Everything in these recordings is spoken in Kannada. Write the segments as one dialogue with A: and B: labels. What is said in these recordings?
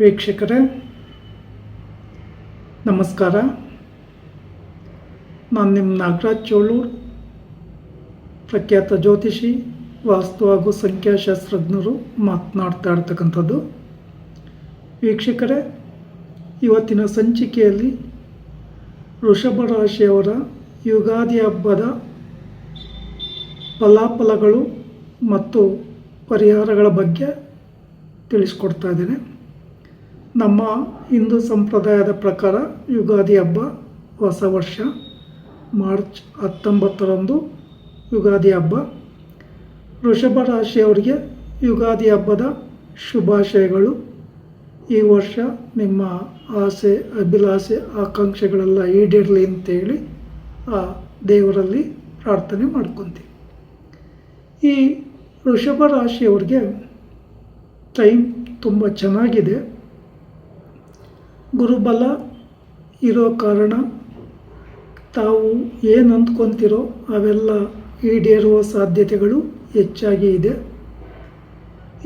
A: ವೀಕ್ಷಕರೇ ನಮಸ್ಕಾರ. ನಾನು ನಿಮ್ಮ ನಾಗರಾಜ್ ಚೋಳೂರ್, ಪ್ರಖ್ಯಾತ ಜ್ಯೋತಿಷಿ, ವಾಸ್ತು ಹಾಗೂ ಸಂಖ್ಯಾಶಾಸ್ತ್ರಜ್ಞರು ಮಾತನಾಡ್ತಾ ಇರ್ತಕ್ಕಂಥದ್ದು. ವೀಕ್ಷಕರೇ, ಇವತ್ತಿನ ಸಂಚಿಕೆಯಲ್ಲಿ ವೃಷಭ ರಾಶಿಯವರ ಯುಗಾದಿ ಹಬ್ಬದ ಫಲಾಫಲಗಳು ಮತ್ತು ಪರಿಹಾರಗಳ ಬಗ್ಗೆ ತಿಳಿಸ್ಕೊಡ್ತಾ ಇದ್ದೇನೆ. ನಮ್ಮ ಹಿಂದೂ ಸಂಪ್ರದಾಯದ ಪ್ರಕಾರ ಯುಗಾದಿ ಹಬ್ಬ ಹೊಸ ವರ್ಷ ಮಾರ್ಚ್ 19ರಂದು ಯುಗಾದಿ ಹಬ್ಬ. ವೃಷಭ ರಾಶಿಯವರಿಗೆ ಯುಗಾದಿ ಹಬ್ಬದ ಶುಭಾಶಯಗಳು. ಈ ವರ್ಷ ನಿಮ್ಮ ಆಸೆ, ಅಭಿಲಾಷೆ, ಆಕಾಂಕ್ಷೆಗಳೆಲ್ಲ ಈಡೇರಲಿ ಅಂತೇಳಿ ಆ ದೇವರಲ್ಲಿ ಪ್ರಾರ್ಥನೆ ಮಾಡ್ಕೊತೀವಿ. ಈ ವೃಷಭ ರಾಶಿಯವರಿಗೆ ಟೈಮ್ ತುಂಬ ಚೆನ್ನಾಗಿದೆ. ಗುರುಬಲ ಇರೋ ಕಾರಣ ತಾವು ಏನು ಅಂದ್ಕೊತಿರೋ ಅವೆಲ್ಲ ಈಡೇರುವ ಸಾಧ್ಯತೆಗಳು ಹೆಚ್ಚಾಗಿ ಇದೆ.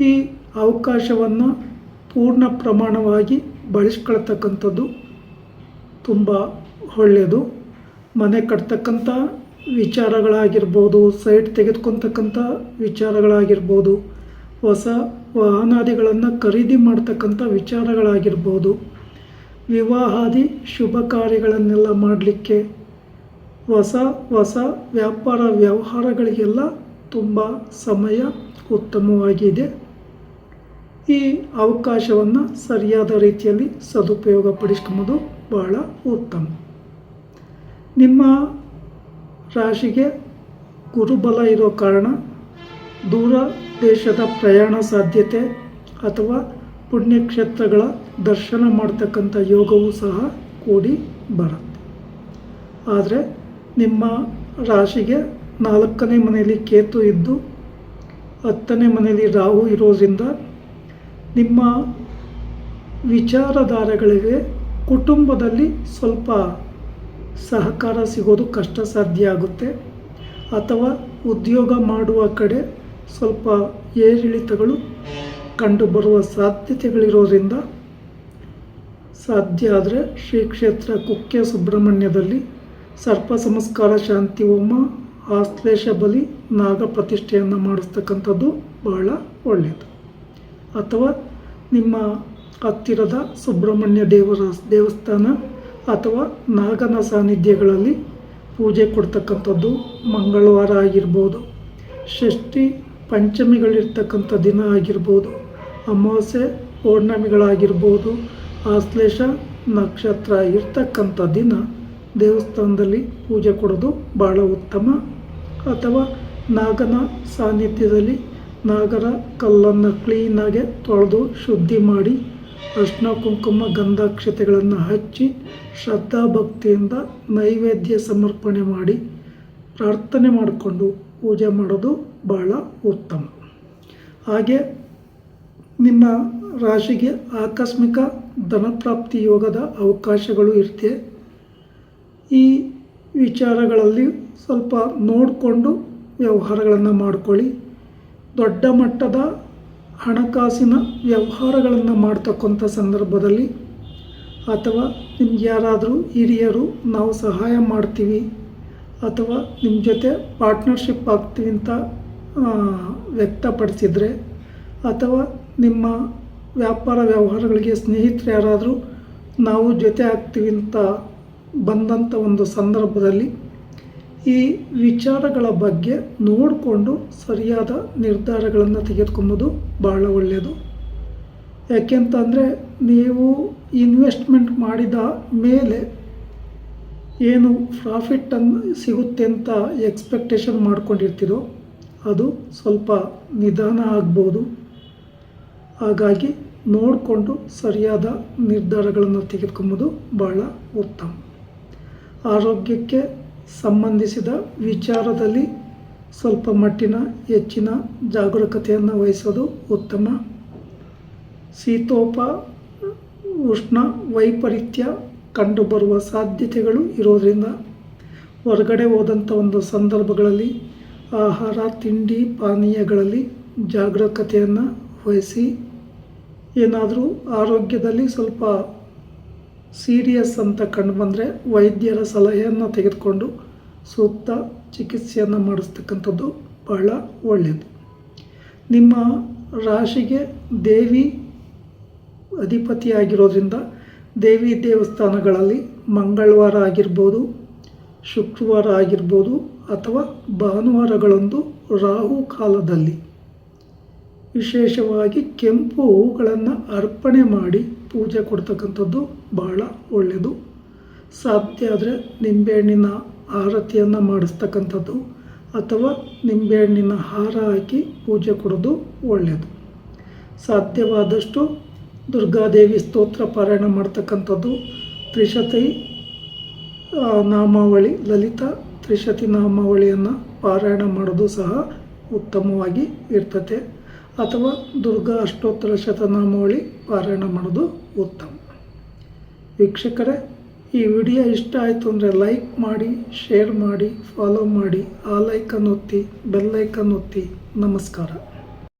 A: ಈ ಅವಕಾಶವನ್ನು ಪೂರ್ಣ ಪ್ರಮಾಣವಾಗಿ ಬಳಸ್ಕೊಳ್ತಕ್ಕಂಥದ್ದು ತುಂಬ ಒಳ್ಳೆಯದು. ಮನೆ ಕಟ್ತಕ್ಕಂಥ ವಿಚಾರಗಳಾಗಿರ್ಬೋದು, ಸೈಟ್ ತೆಗೆದುಕೊಳ್ತಕ್ಕಂಥ ವಿಚಾರಗಳಾಗಿರ್ಬೋದು, ಹೊಸ ವಾಹನಾದಿಗಳನ್ನು ಖರೀದಿ ಮಾಡ್ತಕ್ಕಂಥ ವಿಚಾರಗಳಾಗಿರ್ಬೋದು, ವಿವಾಹಾದಿ ಶುಭ ಕಾರ್ಯಗಳನ್ನೆಲ್ಲ ಮಾಡಲಿಕ್ಕೆ, ಹೊಸ ವ್ಯಾಪಾರ ವ್ಯವಹಾರಗಳಿಗೆಲ್ಲ ತುಂಬ ಸಮಯ ಉತ್ತಮವಾಗಿದೆ. ಈ ಅವಕಾಶವನ್ನು ಸರಿಯಾದ ರೀತಿಯಲ್ಲಿ ಸದುಪಯೋಗ ಪಡಿಸ್ಕೊಳ್ಳೋದು ಬಹಳ ಉತ್ತಮ. ನಿಮ್ಮ ರಾಶಿಗೆ ಗುರುಬಲ ಇರೋ ಕಾರಣ ದೂರ ದೇಶದ ಪ್ರಯಾಣ ಸಾಧ್ಯತೆ ಅಥವಾ ಪುಣ್ಯಕ್ಷೇತ್ರಗಳ ದರ್ಶನ ಮಾಡ್ತಕ್ಕಂಥ ಯೋಗವೂ ಸಹ ಕೂಡಿ ಬರುತ್ತೆ. ಆದರೆ ನಿಮ್ಮ ರಾಶಿಗೆ 4ನೇ ಮನೆಯಲ್ಲಿ ಕೇತು ಇದ್ದು 10ನೇ ಮನೆಯಲ್ಲಿ ರಾಹು ಇರೋದ್ರಿಂದ ನಿಮ್ಮ ವಿಚಾರಧಾರೆಗಳಿಗೆ ಕುಟುಂಬದಲ್ಲಿ ಸ್ವಲ್ಪ ಸಹಕಾರ ಸಿಗೋದು ಕಷ್ಟ ಸಾಧ್ಯ ಆಗುತ್ತೆ. ಅಥವಾ ಉದ್ಯೋಗ ಮಾಡುವ ಕಡೆ ಸ್ವಲ್ಪ ಏರಿಳಿತಗಳು ಕಂಡುಬರುವ ಸಾಧ್ಯತೆಗಳಿರೋದ್ರಿಂದ ಸಾಧ್ಯ ಆದರೆ ಶ್ರೀ ಕ್ಷೇತ್ರ ಕುಕ್ಕೆ ಸುಬ್ರಹ್ಮಣ್ಯದಲ್ಲಿ ಸರ್ಪ ಸಂಸ್ಕಾರ ಶಾಂತಿ ಹೋಮ, ಆಶ್ಲೇಷ ಬಲಿ, ನಾಗ ಪ್ರತಿಷ್ಠೆಯನ್ನು ಮಾಡಿಸ್ತಕ್ಕಂಥದ್ದು ಬಹಳ ಒಳ್ಳೆಯದು. ಅಥವಾ ನಿಮ್ಮ ಹತ್ತಿರದ ಸುಬ್ರಹ್ಮಣ್ಯ ದೇವಸ್ಥಾನ ಅಥವಾ ನಾಗನ ಸಾನ್ನಿಧ್ಯಗಳಲ್ಲಿ ಪೂಜೆ ಕೊಡ್ತಕ್ಕಂಥದ್ದು, ಮಂಗಳವಾರ ಆಗಿರ್ಬೋದು, ಷಷ್ಠಿ ಪಂಚಮಿಗಳಿರ್ತಕ್ಕಂಥ ದಿನ ಆಗಿರ್ಬೋದು, ಅಮಾವಾಸ್ಯೆ ಪೌರ್ಣಮಿಗಳಾಗಿರ್ಬೋದು, ಆಶ್ಲೇಷ ನಕ್ಷತ್ರ ಇರ್ತಕ್ಕಂಥ ದಿನ ದೇವಸ್ಥಾನದಲ್ಲಿ ಪೂಜೆ ಕೊಡೋದು ಭಾಳ ಉತ್ತಮ. ಅಥವಾ ನಾಗನ ಸಾನ್ನಿಧ್ಯದಲ್ಲಿ ನಾಗರ ಕಲ್ಲನ್ನು ಕ್ಲೀನಾಗೆ ತೊಳೆದು ಶುದ್ಧಿ ಮಾಡಿ ಅರ್ಶಿನ ಕುಂಕುಮ ಗಂಧಾಕ್ಷತೆಗಳನ್ನು ಹಚ್ಚಿ ಶ್ರದ್ಧಾಭಕ್ತಿಯಿಂದ ನೈವೇದ್ಯ ಸಮರ್ಪಣೆ ಮಾಡಿ ಪ್ರಾರ್ಥನೆ ಮಾಡಿಕೊಂಡು ಪೂಜೆ ಮಾಡೋದು ಬಹಳ ಉತ್ತಮ. ಹಾಗೆ ನಿಮ್ಮ ರಾಶಿಗೆ ಆಕಸ್ಮಿಕ ಧನಪ್ರಾಪ್ತಿ ಯೋಗದ ಅವಕಾಶಗಳು ಇರುತ್ತೆ. ಈ ವಿಚಾರಗಳಲ್ಲಿ ಸ್ವಲ್ಪ ನೋಡಿಕೊಂಡು ವ್ಯವಹಾರಗಳನ್ನು ಮಾಡಿಕೊಳ್ಳಿ. ದೊಡ್ಡ ಮಟ್ಟದ ಹಣಕಾಸಿನ ವ್ಯವಹಾರಗಳನ್ನು ಮಾಡ್ತಕ್ಕಂಥ ಸಂದರ್ಭದಲ್ಲಿ ಅಥವಾ ನಿಮ್ಗೆ ಯಾರಾದರೂ ಹಿರಿಯರು ನಾವು ಸಹಾಯ ಮಾಡ್ತೀವಿ ಅಥವಾ ನಿಮ್ಮ ಜೊತೆ ಪಾರ್ಟ್ನರ್ಶಿಪ್ ಆಗ್ತೀವಿ ಅಂತ ವ್ಯಕ್ತಪಡಿಸಿದರೆ, ಅಥವಾ ನಿಮ್ಮ ವ್ಯಾಪಾರ ವ್ಯವಹಾರಗಳಿಗೆ ಸ್ನೇಹಿತರು ಯಾರಾದರೂ ನಾವು ಜೊತೆ ಆಗ್ತೀವಿ ಅಂತ ಬಂದಂಥ ಒಂದು ಸಂದರ್ಭದಲ್ಲಿ ಈ ವಿಚಾರಗಳ ಬಗ್ಗೆ ನೋಡಿಕೊಂಡು ಸರಿಯಾದ ನಿರ್ಧಾರಗಳನ್ನು ತೆಗೆದುಕೊಳ್ಳೋದು ಬಹಳ ಒಳ್ಳೆಯದು. ಯಾಕೆಂತಂದರೆ ನೀವು ಇನ್ವೆಸ್ಟ್ಮೆಂಟ್ ಮಾಡಿದ ಮೇಲೆ ಏನು ಪ್ರಾಫಿಟ್ಟನ್ನು ಸಿಗುತ್ತೆ ಅಂತ ಎಕ್ಸ್ಪೆಕ್ಟೇಷನ್ ಮಾಡ್ಕೊಂಡಿರ್ತೀರೋ ಅದು ಸ್ವಲ್ಪ ನಿಧಾನ ಆಗ್ಬೋದು. ಹಾಗಾಗಿ ನೋಡಿಕೊಂಡು ಸರಿಯಾದ ನಿರ್ಧಾರಗಳನ್ನು ತೆಗೆದುಕೊಳ್ಳೋದು ಬಹಳ ಉತ್ತಮ. ಆರೋಗ್ಯಕ್ಕೆ ಸಂಬಂಧಿಸಿದ ವಿಚಾರದಲ್ಲಿ ಸ್ವಲ್ಪ ಮಟ್ಟಿನ ಹೆಚ್ಚಿನ ಜಾಗರೂಕತೆಯನ್ನು ವಹಿಸೋದು ಉತ್ತಮ. ಶೀತೋಪ ಉಷ್ಣ ವೈಪರೀತ್ಯ ಕಂಡುಬರುವ ಸಾಧ್ಯತೆಗಳು ಇರೋದರಿಂದ ಹೊರಗಡೆ ಹೋದಂಥ ಒಂದು ಸಂದರ್ಭಗಳಲ್ಲಿ ಆಹಾರ ತಿಂಡಿ ಪಾನೀಯಗಳಲ್ಲಿ ಜಾಗರೂಕತೆಯನ್ನು ವಹಿಸಿ ಏನಾದರೂ ಆರೋಗ್ಯದಲ್ಲಿ ಸ್ವಲ್ಪ ಸೀರಿಯಸ್ ಅಂತ ಕಂಡು ಬಂದರೆ ವೈದ್ಯರ ಸಲಹೆಯನ್ನು ತೆಗೆದುಕೊಂಡು ಸೂಕ್ತ ಚಿಕಿತ್ಸೆಯನ್ನು ಮಾಡಿಸ್ತಕ್ಕಂಥದ್ದು ಬಹಳ ಒಳ್ಳೆಯದು. ನಿಮ್ಮ ರಾಶಿಗೆ ದೇವಿ ಅಧಿಪತಿಯಾಗಿರೋದ್ರಿಂದ ದೇವಿ ದೇವಸ್ಥಾನಗಳಲ್ಲಿ ಮಂಗಳವಾರ ಆಗಿರ್ಬೋದು, ಶುಕ್ರವಾರ ಆಗಿರ್ಬೋದು ಅಥವಾ ಭಾನುವಾರಗಳಂದು ರಾಹು ಕಾಲದಲ್ಲಿ ವಿಶೇಷವಾಗಿ ಕೆಂಪು ಹೂಗಳನ್ನು ಅರ್ಪಣೆ ಮಾಡಿ ಪೂಜೆ ಕೊಡ್ತಕ್ಕಂಥದ್ದು ಬಹಳ ಒಳ್ಳೆಯದು. ಸಾಧ್ಯ ಆದರೆ ನಿಂಬೆಹಣ್ಣಿನ ಆರತಿಯನ್ನು ಮಾಡಿಸ್ತಕ್ಕಂಥದ್ದು ಅಥವಾ ನಿಂಬೆಹಣ್ಣಿನ ಹಾರ ಹಾಕಿ ಪೂಜೆ ಕೊಡೋದು ಒಳ್ಳೆಯದು. ಸಾಧ್ಯವಾದಷ್ಟು ದುರ್ಗಾದೇವಿ ಸ್ತೋತ್ರ ಪಾರಾಯಣ ಮಾಡ್ತಕ್ಕಂಥದ್ದು, ತ್ರಿಶತಿ ನಾಮಾವಳಿ, ಲಲಿತಾ ತ್ರಿಶತಿ ನಾಮಾವಳಿಯನ್ನು ಪಾರಾಯಣ ಮಾಡೋದು ಸಹ ಉತ್ತಮವಾಗಿ ಇರ್ತದೆ. ಅಥವಾ ದುರ್ಗಾ ಅಷ್ಟೋತ್ತರ ಶತನಾಮಾವಳಿ ಪಾರಾಯಣ ಮಾಡೋದು ಉತ್ತಮ. ವೀಕ್ಷಕರೇ, ಈ ವಿಡಿಯೋ ಇಷ್ಟ ಆಯಿತು ಅಂದರೆ ಲೈಕ್ ಮಾಡಿ, ಶೇರ್ ಮಾಡಿ, ಫಾಲೋ ಮಾಡಿ, ಆ ಲೈಕನ್ನು ಒತ್ತಿ, ಬೆಲ್ ಐಕನ್ ಒತ್ತಿ. ನಮಸ್ಕಾರ.